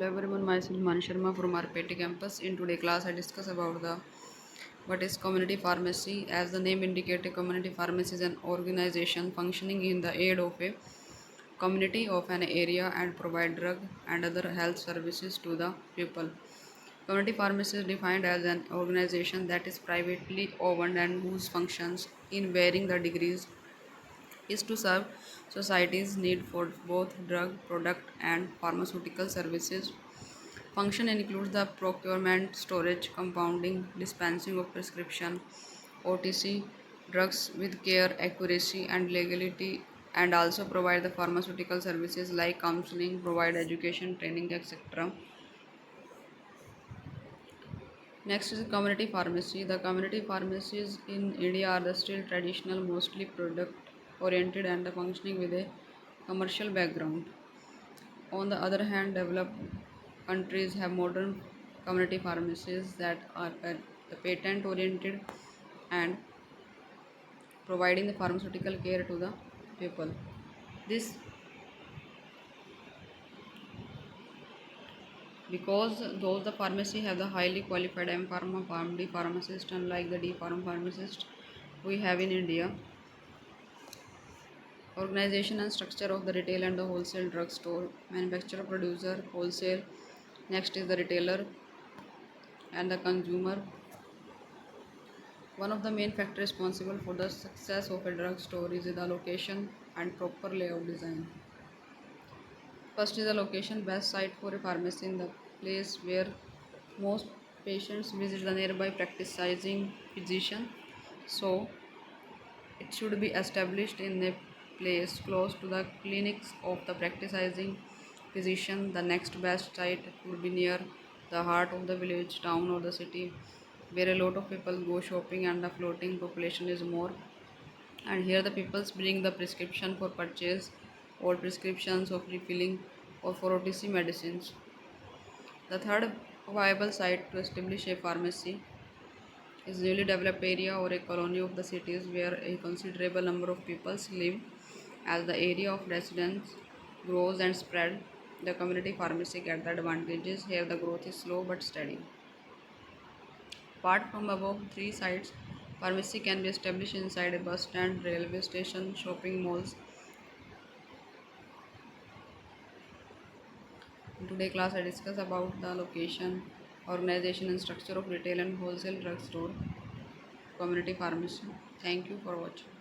everyone, myself Mani Sharma from RPIIT campus. In today's class, I discuss about the what is community pharmacy. As the name indicates, community pharmacy is an organization functioning in the aid of a community of an area and provide drug and other health services to the people. Community pharmacy is defined as an organization that is privately owned and whose functions, in varying the degrees, is to serve society's need for both drug product and pharmaceutical services. Function includes the procurement, storage, compounding, dispensing of prescription, OTC drugs with care, accuracy, and legality, and also provide the pharmaceutical services like counseling, provide education, training, etc. Next is community pharmacy. The community pharmacies in India are the still traditional, mostly product oriented and functioning with a commercial background. On the other hand, developed countries have modern community pharmacies that are patent oriented and providing the pharmaceutical care to the people. This because those the pharmacy have the highly qualified M Pharma, PharmD pharmacist, unlike the D Pharm pharmacist we have in India. Organization and structure of the retail and the wholesale drugstore. Manufacturer, producer, wholesale. Next is the retailer and the consumer. One of the main factors responsible for the success of a drugstore is the location and proper layout design. First is the location, best site for a pharmacy in the place where most patients visit the nearby practicing physician. So it should be established in a place close to the clinics of the practicing physician. The next best site would be near the heart of the village, town, or the city, where a lot of people go shopping and the floating population is more. And here the peoples bring the prescription for purchase, or prescriptions of refilling, or for OTC medicines. The third viable site to establish a pharmacy is newly developed area or a colony of the cities where a considerable number of peoples live. As the area of residence grows and spread, the community pharmacy get the advantages. Here the growth is slow but steady. Apart from above three sites, pharmacy can be established inside a bus stand, railway station, shopping malls. In today's class, I discuss about the location, organization and structure of retail and wholesale drugstore, community pharmacy. Thank you for watching.